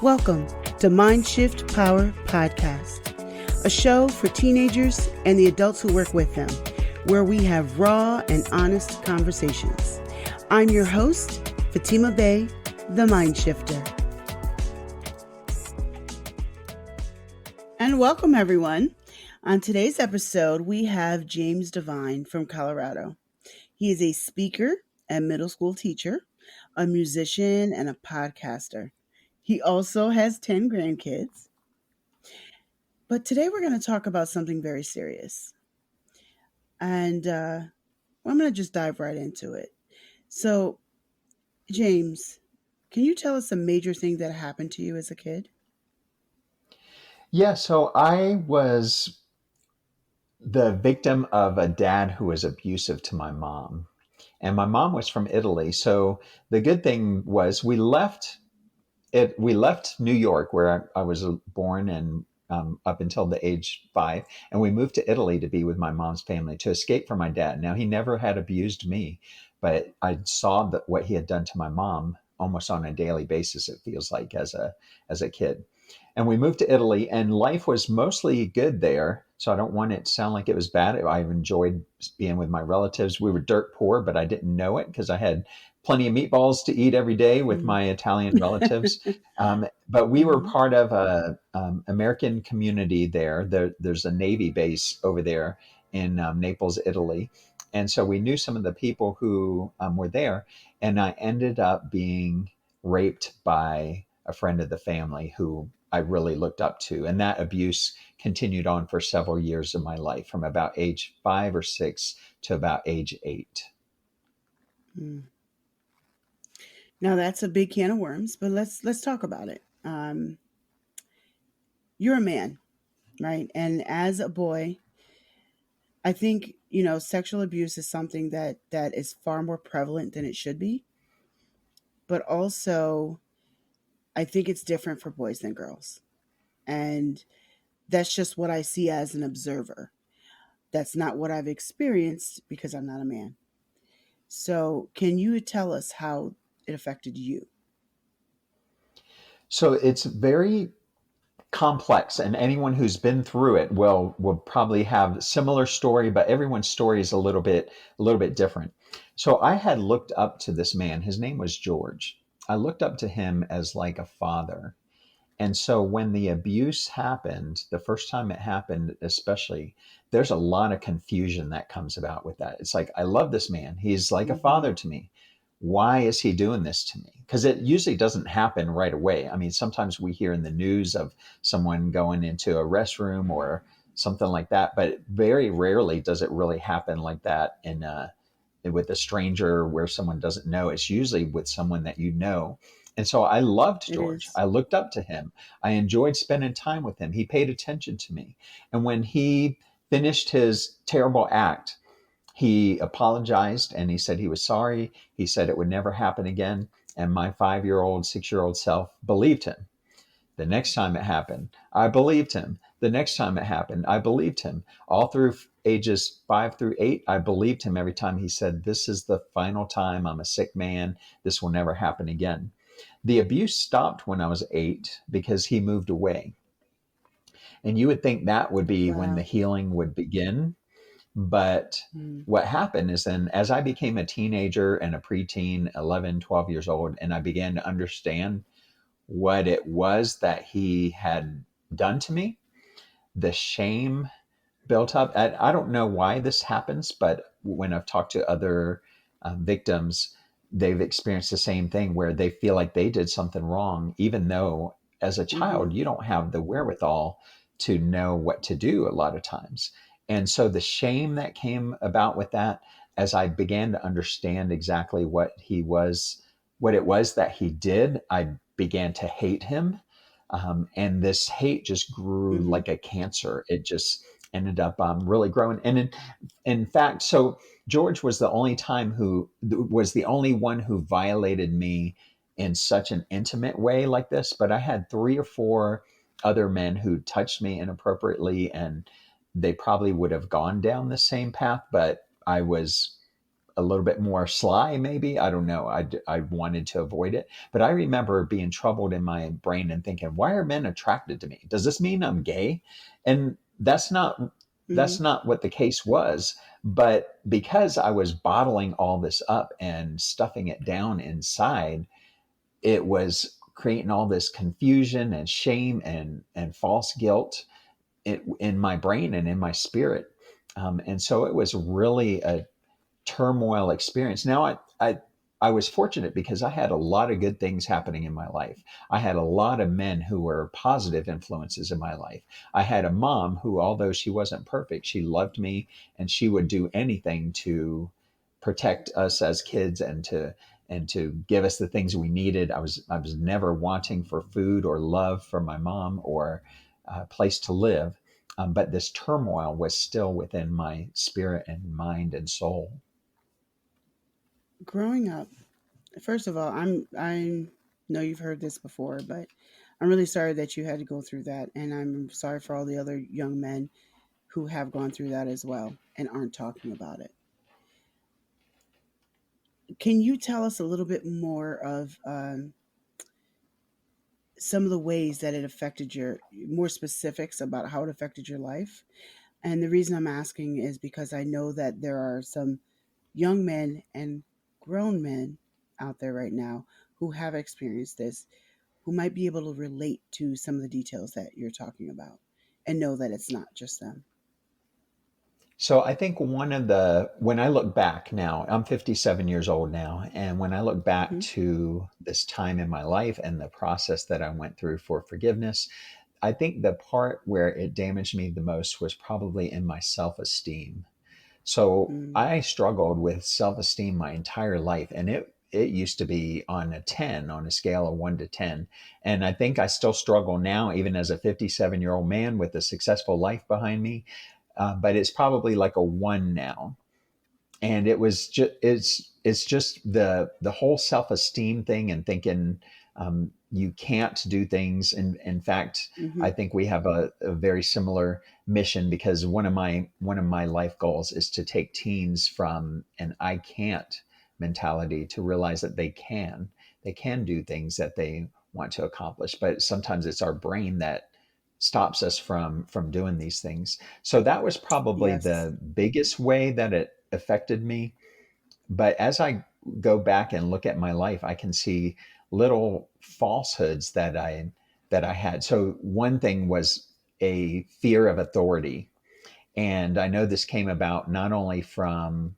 Welcome to Mind Shift Power Podcast, a show for teenagers and the adults who work with them, where we have raw and honest conversations. I'm your host, Fatima Bey, the Mind Shifter. And welcome, everyone. On today's episode, we have James Devine from Colorado. He is a speaker and middle school teacher, a musician, and a podcaster. He also has 10 grandkids. But today we're going to talk about something very serious. And I'm going to just dive right into it. So, James, can you tell us a major thing that happened to you as a kid? Yeah, so I was the victim of a dad who was abusive to my mom. And my mom was from Italy. So the good thing was we left New York where I was born and up until the age 5, and we moved to Italy to be with my mom's family to escape from my dad. Now he never had abused me, but I saw that what he had done to my mom almost on a daily basis. It feels like as a kid, and we moved to Italy, and life was mostly good there. So I don't want it to sound like it was bad. I enjoyed being with my relatives. We were dirt poor, but I didn't know it because I had plenty of meatballs to eat every day with Mm. my Italian relatives. But we were Mhm. part of a American community there. There's a Navy base over there in Naples, Italy. And so we knew some of the people who were there. And I ended up being raped by a friend of the family who I really looked up to. And that abuse continued on for several years of my life, from about age 5 or 6 to about age 8. Mm. Now that's a big can of worms, but let's talk about it. You're a man, right? And as a boy, I think sexual abuse is something that is far more prevalent than it should be. But also, I think it's different for boys than girls, and that's just what I see as an observer. That's not what I've experienced because I'm not a man. So, can you tell us how it affected you? So it's very complex, and anyone who's been through it will probably have similar story, but everyone's story is a little bit different. So I had looked up to this man. His name was George. I looked up to him as like a father. And so when the abuse happened, the first time it happened, especially, there's a lot of confusion that comes about with that. It's like, I love this man. He's like a Mm-hmm. father to me. Why is he doing this to me? Because it usually doesn't happen right away. I mean, sometimes we hear in the news of someone going into a restroom or something like that, but very rarely does it really happen like that with a stranger where someone doesn't know. It's usually with someone that you know. And so I loved It George. is. I looked up to him. I enjoyed spending time with him. He paid attention to me. And when he finished his terrible act, he apologized and he said he was sorry. He said it would never happen again. And my 5-year-old, 6-year-old self believed him. The next time it happened, I believed him. The next time it happened, I believed him. All through ages 5 through 8, I believed him every time he said, "This is the final time. I'm a sick man. This will never happen again." The abuse stopped when I was 8 because he moved away. And you would think that would be when the Wow. healing would begin. But Mm. what happened is then as I became a teenager and a preteen, 11, 12 years old, and I began to understand what it was that he had done to me, the shame built up. I don't know why this happens, but when I've talked to other victims, they've experienced the same thing where they feel like they did something wrong, even though as a Mm-hmm. child, you don't have the wherewithal to know what to do a lot of times. And so the shame that came about with that, as I began to understand exactly what it was that he did, I began to hate him. And this hate just grew Mm-hmm. like a cancer. It just ended up really growing. And in fact, so George was the only time who was the only one who violated me in such an intimate way like this. But I had 3 or 4 other men who touched me inappropriately, and they probably would have gone down the same path. But I was a little bit more sly, maybe. I don't know. I wanted to avoid it. But I remember being troubled in my brain and thinking, why are men attracted to me? Does this mean I'm gay? And that's Mhm. not what the case was. But because I was bottling all this up and stuffing it down inside, it was creating all this confusion and shame and false guilt in my brain and in my spirit. And so it was really a turmoil experience. Now, I was fortunate because I had a lot of good things happening in my life. I had a lot of men who were positive influences in my life. I had a mom who, although she wasn't perfect, she loved me and she would do anything to protect us as kids and to give us the things we needed. I was never wanting for food or love from my mom or a place to live. But this turmoil was still within my spirit and mind and soul. Growing up, first of all, I know you've heard this before, but I'm really sorry that you had to go through that, and I'm sorry for all the other young men who have gone through that as well and aren't talking about it. Can you tell us a little bit more of some of the ways that it affected your more specifics about how it affected your life? And the reason I'm asking is because I know that there are some young men and grown men out there right now who have experienced this, who might be able to relate to some of the details that you're talking about and know that it's not just them. So I think when I look back now, I'm 57 years old now, and when I look back Hmm. to this time in my life and the process that I went through for forgiveness, I think the part where it damaged me the most was probably in my self esteem. So Mm. I struggled with self esteem my entire life, and it used to be on a 10 on a scale of 1 to 10. And I think I still struggle now, even as a 57-year-old man with a successful life behind me. But it's probably like a 1 now, and it's just the whole self-esteem thing and thinking you can't do things. And in fact, Hmm. I think we have a very similar mission, because one of my life goals is to take teens from an I can't mentality to realize that they can do things that they want to accomplish. But sometimes it's our brain that stops us from doing these things. So that was probably Yes. the biggest way that it affected me. But as I go back and look at my life, I can see little falsehoods that I had. So one thing was a fear of authority, and I know this came about not only from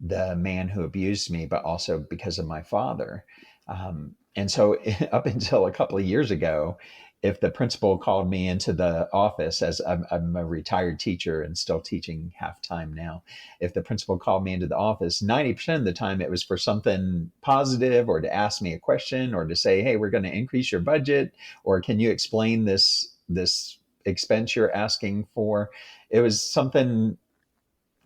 the man who abused me, but also because of my father. And so, up until a couple of years ago, if the principal called me into the office, as I'm a retired teacher and still teaching half time now, if the principal called me into the office, 90% of the time it was for something positive or to ask me a question or to say, hey, we're going to increase your budget, or can you explain this expense you're asking for. It was something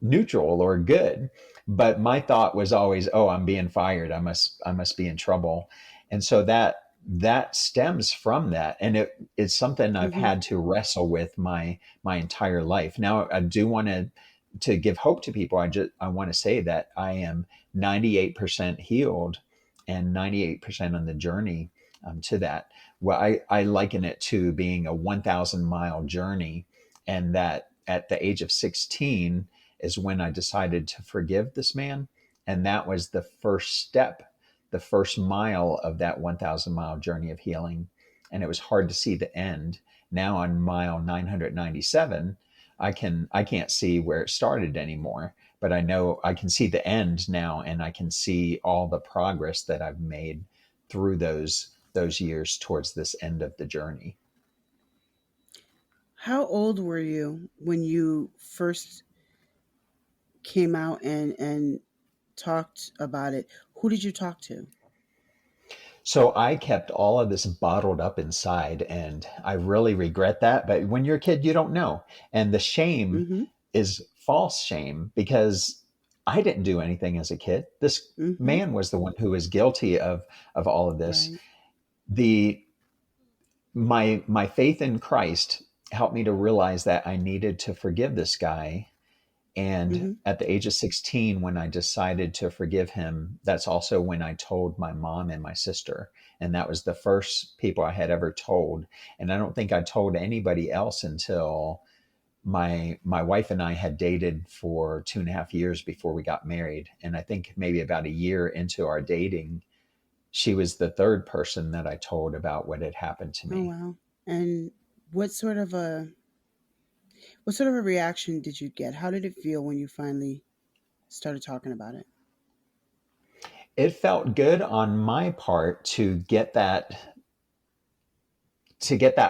neutral or good. But my thought was always, oh, I'm being fired. I must be in trouble. And so that stems from that. And it's something I've Hmm. had to wrestle with my entire life. Now I do want to give hope to people. I want to say that I am 98% healed and 98% on the journey to that. Well, I liken it to being a 1,000-mile journey, and that at the age of 16 is when I decided to forgive this man. And that was the first step, the first mile of that 1,000-mile journey of healing. And it was hard to see the end. Now on mile 997, I can't see where it started anymore, but I know I can see the end now, and I can see all the progress that I've made through those years towards this end of the journey. How old were you when you first came out and talked about it? Who did you talk to? So I kept all of this bottled up inside, and I really regret that. But when you're a kid, you don't know. And the shame Hmm. is false shame, because I didn't do anything as a kid. This Hmm. man was the one who was guilty of all of this. Right. The my faith in Christ helped me to realize that I needed to forgive this guy And Mhm. at the age of 16, when I decided to forgive him, that's also when I told my mom and my sister. And that was the first people I had ever told. And I don't think I told anybody else until my wife and I had dated for 2.5 years before we got married. And I think maybe about a year into our dating, she was the third person that I told about what had happened to Oh, me. wow. And what sort of a what sort of a reaction did you get? How did it feel when you finally started talking about it? It felt good on my part to get that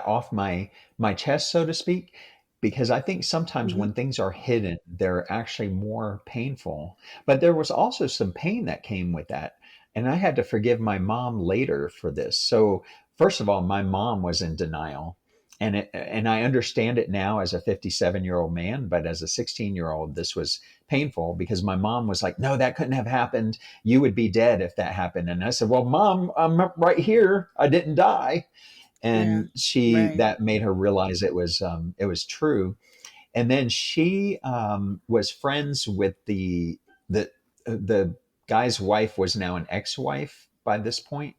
off my chest, so to speak, because I think sometimes Mhm. when things are hidden, they're actually more painful. But there was also some pain that came with that, and I had to forgive my mom later for this. So first of all, my mom was in denial. And I understand it now as a 57-year-old man, but as a 16-year-old, this was painful because my mom was like, "No, that couldn't have happened. You would be dead if that happened." And I said, "Well, Mom, I'm right here. I didn't die." Yeah. And she Right. that made her realize it was true. And then she was friends with the guy's wife was now an ex-wife by this point,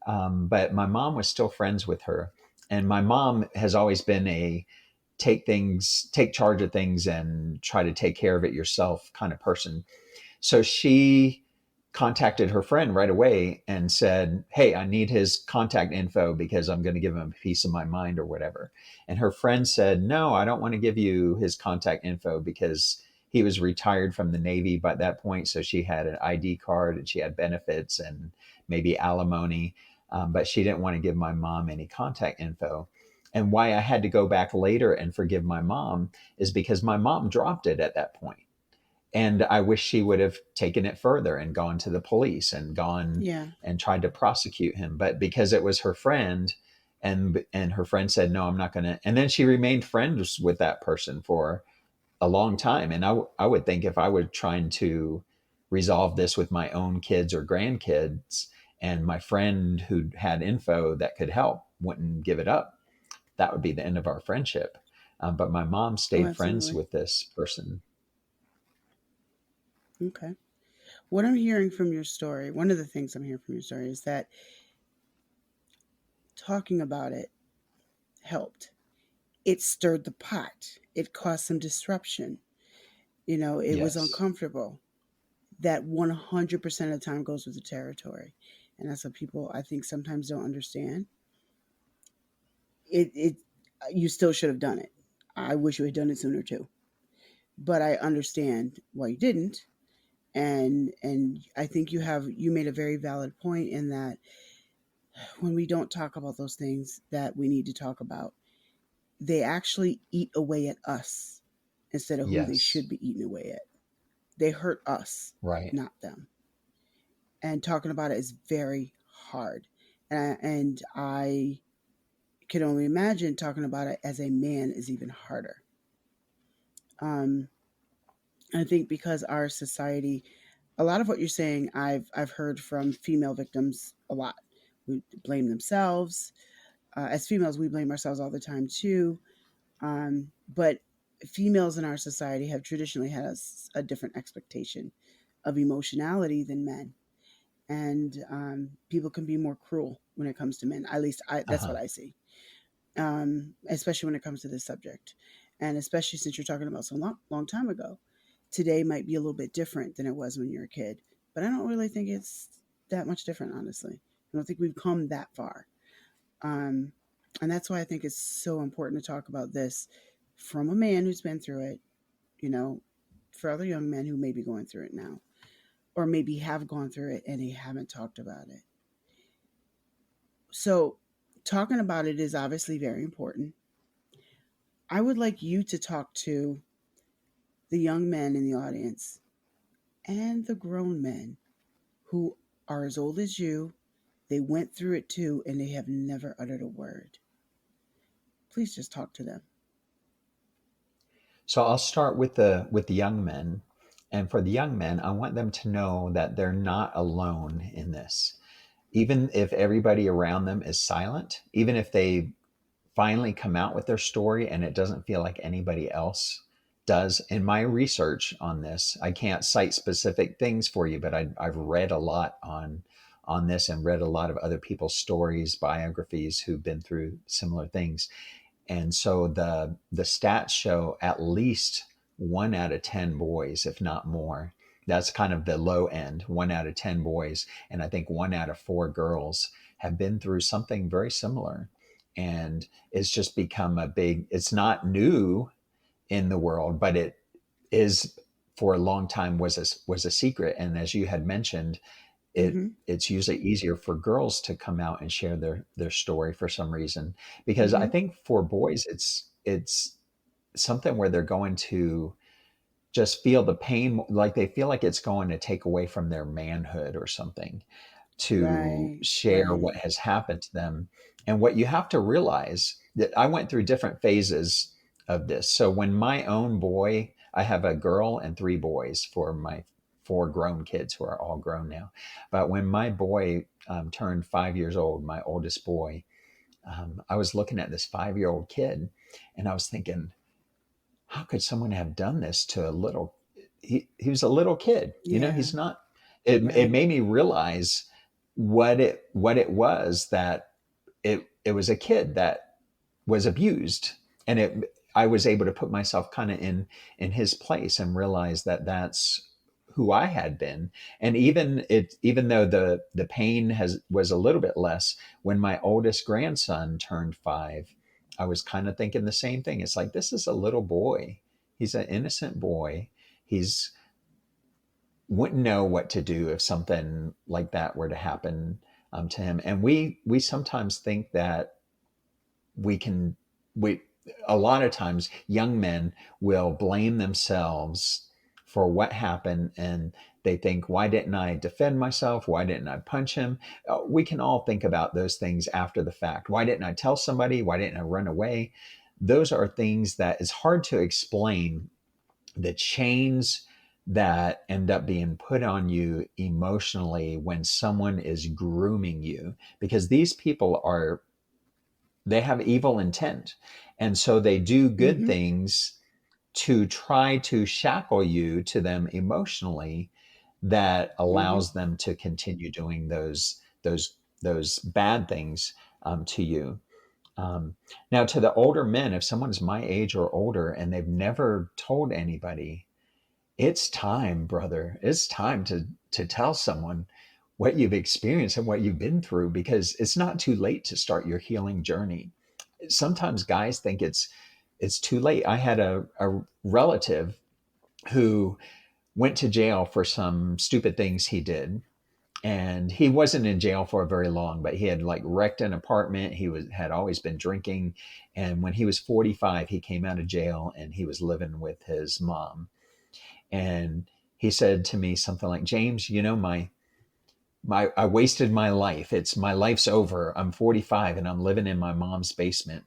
but my mom was still friends with her. And my mom has always been a take charge of things and try to take care of it yourself kind of person. So she contacted her friend right away and said, "Hey, I need his contact info because I'm going to give him a piece of my mind or whatever." And her friend said, "No, I don't want to give you his contact info because he was retired from the Navy by that point. So she had an ID card and she had benefits and maybe alimony. But she didn't want to give my mom any contact info." And why I had to go back later and forgive my mom is because my mom dropped it at that point, and I wish she would have taken it further and gone to the police and gone Yeah. and tried to prosecute him. But because it was her friend, and her friend said, "No, I'm not going to." And then she remained friends with that person for a long time. And I would think if I were trying to resolve this with my own kids or grandkids, and my friend who had info that could help wouldn't give it up, that would be the end of our friendship. But my mom Oh, stayed friends absolutely. with this person. Okay. What I'm hearing from your story, one of the things I'm hearing from your story is that talking about it helped. It stirred the pot. It caused some disruption. It was Yes. uncomfortable. That 100% of the time goes with the territory. And that's what people, I think, sometimes don't understand. It you still should have done it. I wish you had done it sooner too. But I understand why you didn't. And I think you made a very valid point in that when we don't talk about those things that we need to talk about, they actually eat away at us instead of who they Yes. should be eating away at. They hurt us, Right. not them. And talking about it is very hard. And I can only imagine talking about it as a man is even harder. Um, I think because our society, a lot of what you're saying, I've heard from female victims a lot. We blame themselves. As females, we blame ourselves all the time too. But females in our society have traditionally had a different expectation of emotionality than men, and people can be more cruel when it comes to men. At least that's Uh-huh. what I see, especially when it comes to this subject, and especially since you're talking about so long time ago. Today might be a little bit different than it was when you were a kid, but I don't really think it's that much different. Honestly, I don't think we've come that far. Um, and that's why I think it's so important to talk about this from a man who's been through it, you know, for other young men who may be going through it now, or maybe have gone through it and they haven't talked about it. So, talking about it is obviously very important. I would like you to talk to the young men in the audience and the grown men who are as old as you. They went through it too, and they have never uttered a word. Please just talk to them. So I'll start with the young men. And for the young men, I want them to know that they're not alone in this. Even if everybody around them is silent, even if they finally come out with their story and it doesn't feel like anybody else does in my research on this. I can't cite specific things for you, but I've read a lot on this and read a lot of other people's stories, biographies who've been through similar things. And so the stats show at least 1 out of 10 boys, if not more. That's kind of the low end, 1 out of 10 boys. And I think 1 out of 4 girls have been through something very similar. And it's just become a big, it's not new in the world, but it is for a long time was a secret. And as you had mentioned, Mhm. it's usually easier for girls to come out and share their story for some reason, because I Mhm. think for boys it's something where they're going to just feel the pain, like they feel like it's going to take away from their manhood or something, to Right. share what Right. has happened to them. And what you have to realize, that I went through different phases of this. So when my own boy, I have a girl and 3 boys for my 4 grown kids who are all grown now. But when my boy turned 5 years old, my oldest boy, I was looking at this 5-year-old kid and I was thinking, how could someone have done this to a little, he was a little kid, Yeah. he's not, it Right. made me realize what it was, that it was a kid that was abused. And I was able to put myself kind of in his place and realize that that's who I had been. And even though the pain has was a little bit less, when my oldest grandson turned 5, I was kind of thinking the same thing. It's like, this is a little boy, he's an innocent boy, he's wouldn't know what to do if something like that were to happen to him. And we sometimes think that we can we a lot of times young men will blame themselves for what happened, and they think, why didn't I defend myself, why didn't I punch him? We can all think about those things after the fact. Why didn't I tell somebody, why didn't I run away? Those are things that it's hard to explain, the chains that end up being put on you emotionally when someone is grooming you, because these people are, they have evil intent. And so they do good Mhm. things to try to shackle you to them emotionally, that Mhm. allows them to continue doing those bad things to you. Now, to the older men, if someone's my age or older and they've never told anybody, it's time, brother. It's time to tell someone what you've experienced and what you've been through, because it's not too late to start your healing journey. Sometimes guys think it's too late. I had a relative who went to jail for some stupid things he did. And he wasn't in jail for very long, but he had like wrecked an apartment. He had always been drinking. And when he was 45, he came out of jail and he was living with his mom. And he said to me something like, James, my I wasted my life. It's my life's over. I'm 45 and I'm living in my mom's basement.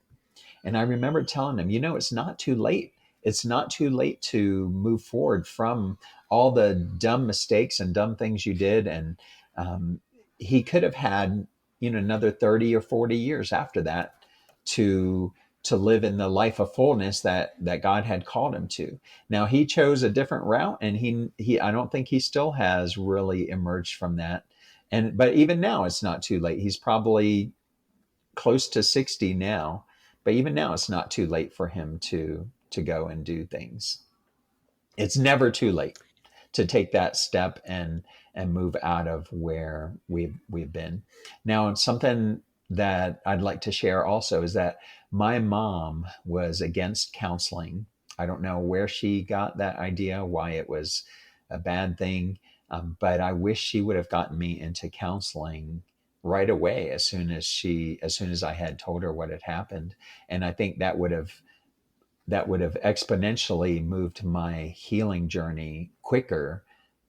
And I remember telling him, it's not too late. It's not too late to move forward from all the dumb mistakes and dumb things you did. And um, he could have had, another 30 or 40 years after that to to live in the life of fullness that God had called him to. Now he chose a different route, and he I don't think he still has really emerged from that. And but even now, it's not too late. He's probably close to 60 now, but even now it's not too late for him to go and do things. It's never too late to take that step and move out of where we've been. Now, something that I'd like to share also is that my mom was against counseling. I don't know where she got that idea, why it was a bad thing, but I wish she would have gotten me into counseling right away, as soon as I had told her what had happened. And I think that would have exponentially moved my healing journey quicker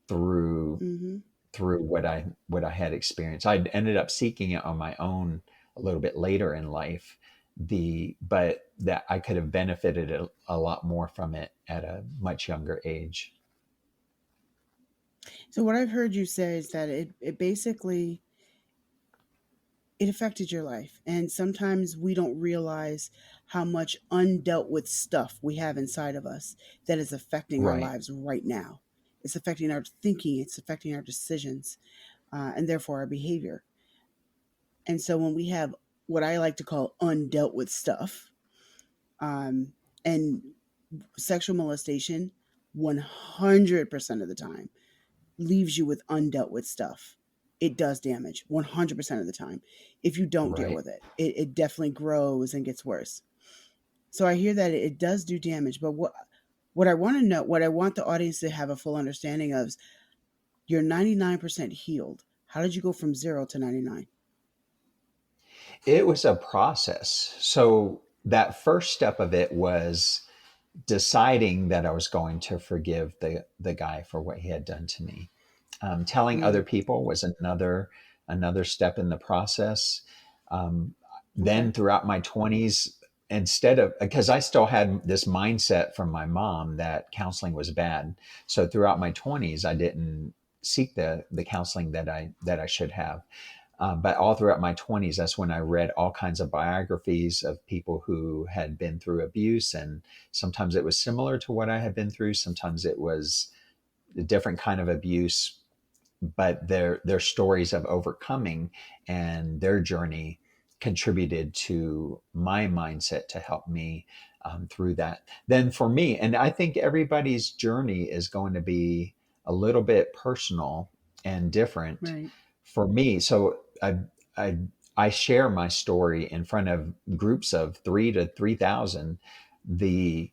through Mhm. what I had experienced. I ended up seeking it on my own a little bit later in life. But that I could have benefited a lot more from it at a much younger age. So what I've heard you say is that it basically it affected your life. And sometimes we don't realize how much undealt with stuff we have inside of us that is affecting our Right. lives right now. It's affecting our thinking, it's affecting our decisions, and therefore our behavior. And so when we have what I like to call undealt with stuff, um, and sexual molestation, 100% of the time leaves you with undealt with stuff. It does damage 100% of the time. If you don't deal Right. with it, it definitely grows and gets worse. So I hear that it does do damage, but what I want to know, what I want the audience to have a full understanding of is you're 99% healed. How did you go from 0 to 99? It was a process. So that first step of it was deciding that I was going to forgive the guy for what he had done to me. Telling other Mm, people was another step in the process. Um, okay. then throughout my 20s, instead of, because I still had this mindset from my mom that counseling was bad, so throughout my 20s I didn't seek the counseling that I should have. But all throughout my 20s, that's when I read all kinds of biographies of people who had been through abuse. And sometimes it was similar to what I had been through. Sometimes it was a different kind of abuse, but their stories of overcoming and their journey contributed to my mindset to help me through that. Then for me, and I think everybody's journey is going to be a little bit personal and different. Right. For me, so I I share my story in front of groups of 3 to 3,000. The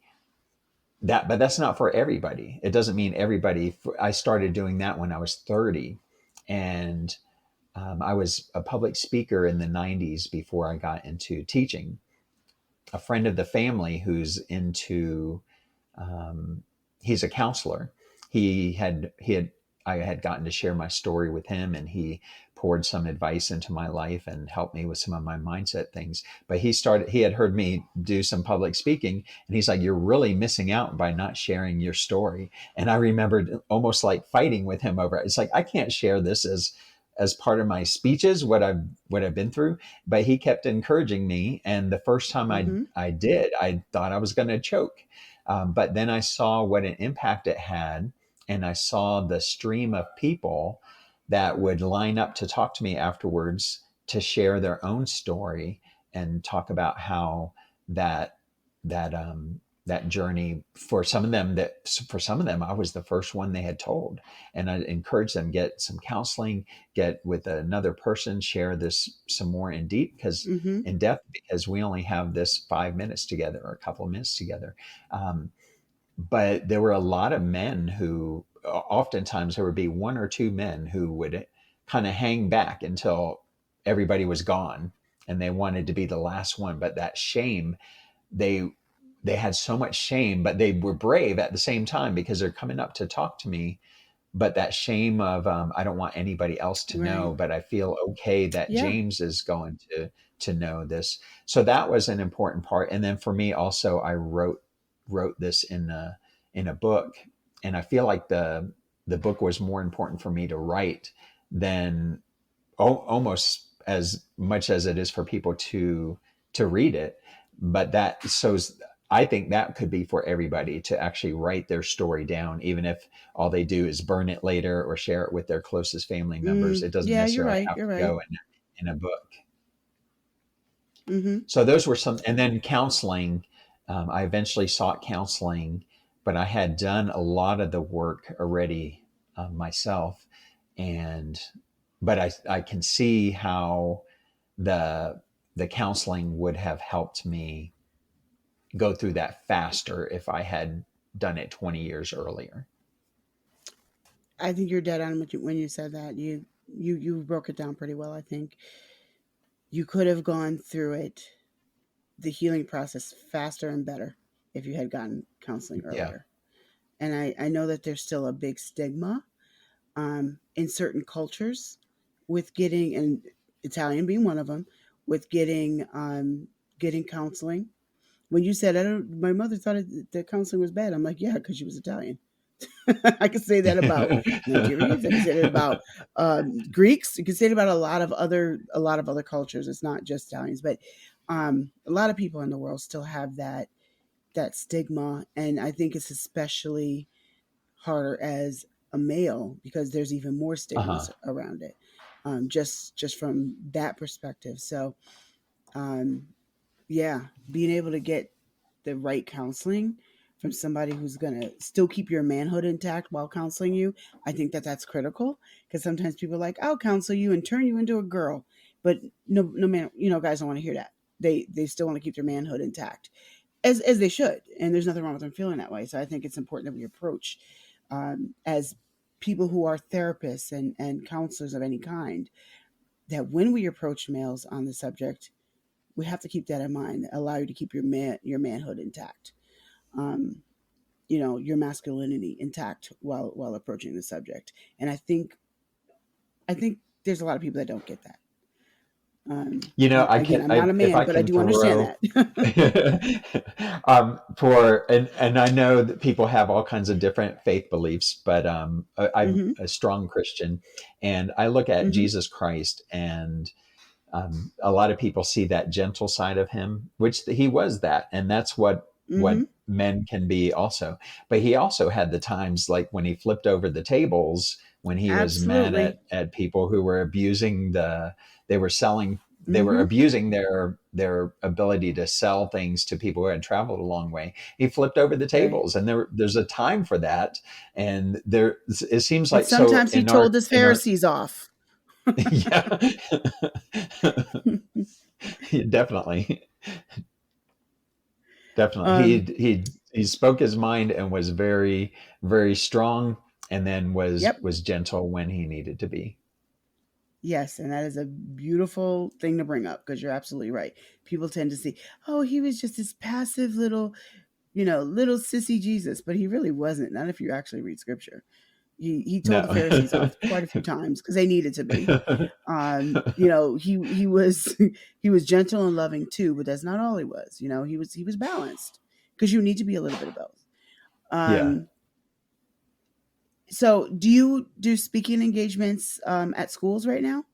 that But that's not for everybody. It doesn't mean everybody. I started doing that when I was 30, and I was a public speaker in the 90s before I got into teaching. A friend of the family who's into um, he's a counselor. He had I had gotten to share my story with him, and he poured some advice into my life and helped me with some of my mindset things. But he had heard me do some public speaking, and he's like, "You're really missing out by not sharing your story." And I remembered almost like fighting with him over it. It's like, I can't share this as part of my speeches, what I've been through. But he kept encouraging me, and the first time Mm-hmm. I did, I thought I was going to choke. But then I saw what an impact it had, and I saw the stream of people that would line up to talk to me afterwards to share their own story and talk about how that that that journey, for some of them I was the first one they had told. And I encouraged them, get some counseling, get with another person, share this some more Mm-hmm. in depth, because we only have this 5 minutes together or a couple of minutes together. um, but there were a lot of men who, oftentimes there would be one or two men who would kind of hang back until everybody was gone, and they wanted to be the last one. But that shame, they they had so much shame, but they were brave at the same time, because they're coming up to talk to me. But that shame of, I don't want anybody else to Right. know, but I feel okay that Yeah. James is going to know this. So that was an important part. And then for me also, I wrote this in a book, and I feel like the book was more important for me to write than, almost as much as it is for people to read it. But that so I think that could be for everybody to actually write their story down, even if all they do is burn it later or share it with their closest family members. It doesn't Yeah, you're necessarily right. have You're to right. go in a book. Mm-hmm. So those were some. And then counseling, I eventually sought counseling, but I had done a lot of the work already, myself. And but I can see how the the counseling would have helped me go through that faster if I had done it 20 years earlier. I think you're dead on when you said that. You broke it down pretty well. I think you could have gone through it, the healing process, faster and better if you had gotten counseling Yeah. earlier. And I know that there's still a big stigma in certain cultures with getting, and Italian being one of them, with getting counseling. When you said, I don't, my mother thought that counseling was bad. I'm like, yeah, because she was Italian. I can say that about Nigerians. I can say that about Greeks. You can say it about a lot of other cultures. It's not just Italians, but a lot of people in the world still have that stigma, and I think it's especially harder as a male because there's even more Uh-huh. stigmas around it. Just from that perspective. So um, yeah, being able to get the right counseling from somebody who's going to still keep your manhood intact while counseling you, I think that that's critical because sometimes people are like, I'll counsel you and turn you into a girl. But no man, guys don't want to hear that. They still want to keep their manhood intact as they should. And there's nothing wrong with them feeling that way. So I think it's important that we approach as people who are therapists and counselors of any kind, that when we approach males on the subject, we have to keep that in mind. Allow you to keep your manhood intact, um, your masculinity intact while approaching the subject. And I think there's a lot of people that don't get that. You know, And again, I'm not I a if man, I but I can do understand throw that. for and I know that people have all kinds of different faith beliefs, but I'm Hmm. a strong Christian, and I look at Hmm. Jesus Christ, and a lot of people see that gentle side of him, which he was that, and that's what Hmm. men can be also. But he also had the times like when he flipped over the tables, when he was mad Absolutely. at people who were abusing they were selling they were Hmm. abusing their ability to sell things to people who had traveled a long way. He flipped over the Right. tables, and there's a time for that. And there it seems And like so sometimes he told his in our Pharisees off. yeah. Definitely, definitely. um, He spoke his mind and was very strong, and then yep. was gentle when he needed to be. Yes, and that is a beautiful thing to bring up because you're absolutely right. People tend to see, oh, he was just this passive little sissy Jesus, but he really wasn't. Not if you actually read scripture. He told the No. Pharisees off quite a few times because they needed to be. He was he was gentle and loving too, but that's not all he was. He was balanced because you need to be a little bit of both. Yeah. Um, so do you do speaking engagements at schools right now?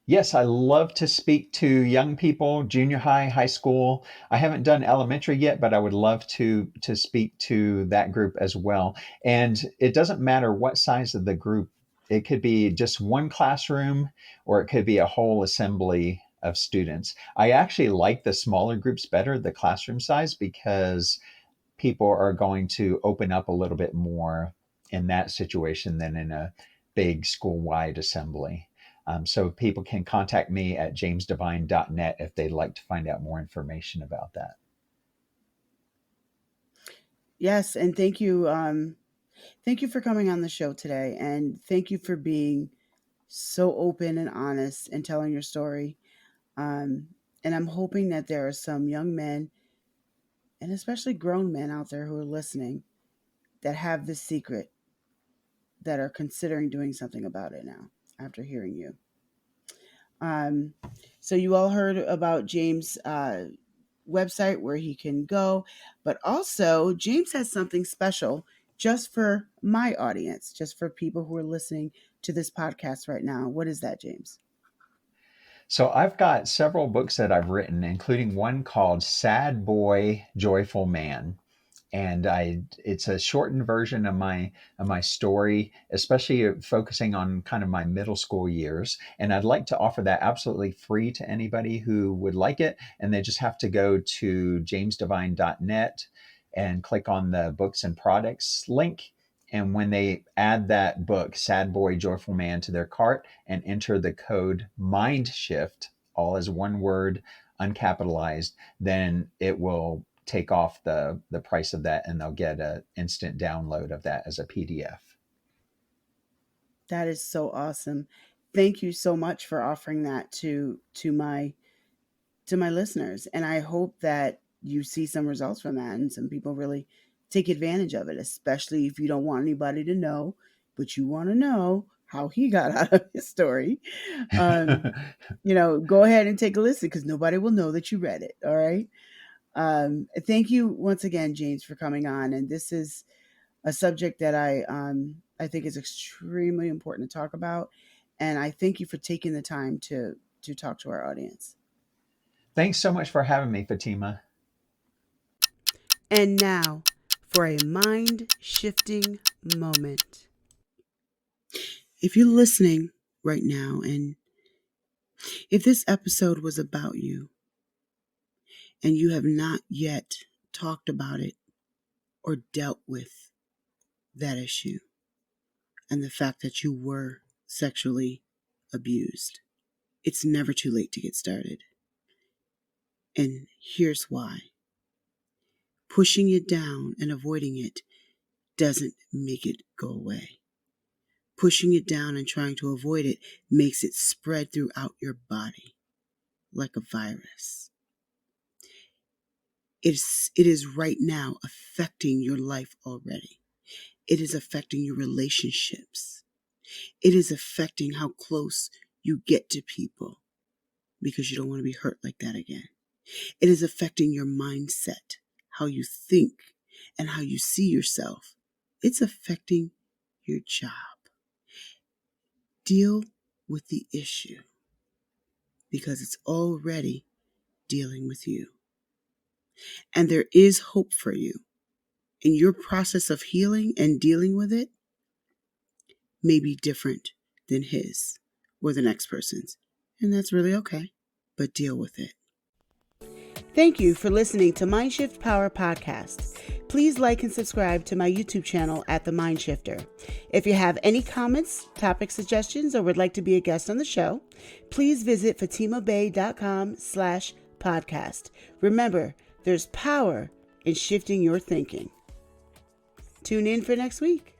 Yes, I love to speak to young people, junior high, high school. I haven't done elementary yet, but I would love to speak to that group as well. And it doesn't matter what size of the group. It could be just one classroom or it could be a whole assembly of students. I actually like the smaller groups better, the classroom size, because people are going to open up a little bit more in that situation than in a big school wide assembly. So people can contact me at jamesdevine.net if they'd like to find out more information about that. Yes, and thank you for coming on the show today, and thank you for being so open and honest and telling your story. Um, and I'm hoping that there are some young men and especially grown men out there who are listening that have this secret that are considering doing something about it now after hearing you. Um, so you all heard about James' website where he can go, but also James has something special just for my audience, just for people who are listening to this podcast right now. What is that, James? So I've got several books that I've written, including one called Sad Boy, Joyful Man. And I it's a shortened version of my story, especially focusing on kind of my middle school years. And I'd like to offer that absolutely free to anybody who would like it, and they just have to go to jamesdevine.net and click on the books and products link. And when they add that book, Sad Boy Joyful Man, to their cart and enter the code MINDSHIFT, all as one word, uncapitalized, then it will take off the price of that, and they'll get an instant download of that as a PDF. That is so awesome. Thank you so much for offering that to my listeners. And I hope that you see some results from that and some people really take advantage of it, especially if you don't want anybody to know, but you want to know how he got out of his story. Um, go ahead and take a listen because nobody will know that you read it. All right. Thank you once again, James, for coming on. And this is a subject that I think is extremely important to talk about. And I thank you for taking the time to talk to our audience. Thanks so much for having me, Fatima. And now for a mind shifting moment. If you're listening right now, and if this episode was about you and you have not yet talked about it or dealt with that issue and the fact that you were sexually abused, it's never too late to get started. And here's why: pushing it down and avoiding it doesn't make it go away. Pushing it down and trying to avoid it makes it spread throughout your body like a virus. It is right now affecting your life already. It is affecting your relationships. It is affecting how close you get to people because you don't want to be hurt like that again. It is affecting your mindset, how you think, and how you see yourself. It's affecting your job. Deal with the issue because it's already dealing with you. And there is hope for you. And your process of healing and dealing with it may be different than his or the next person's. And that's really okay. But deal with it. Thank you for listening to Mindshift Power Podcast. Please like and subscribe to my YouTube channel at The Mindshifter. If you have any comments, topic suggestions, or would like to be a guest on the show, please visit fatimabay.com/podcast. Remember, there's power in shifting your thinking. Tune in for next week.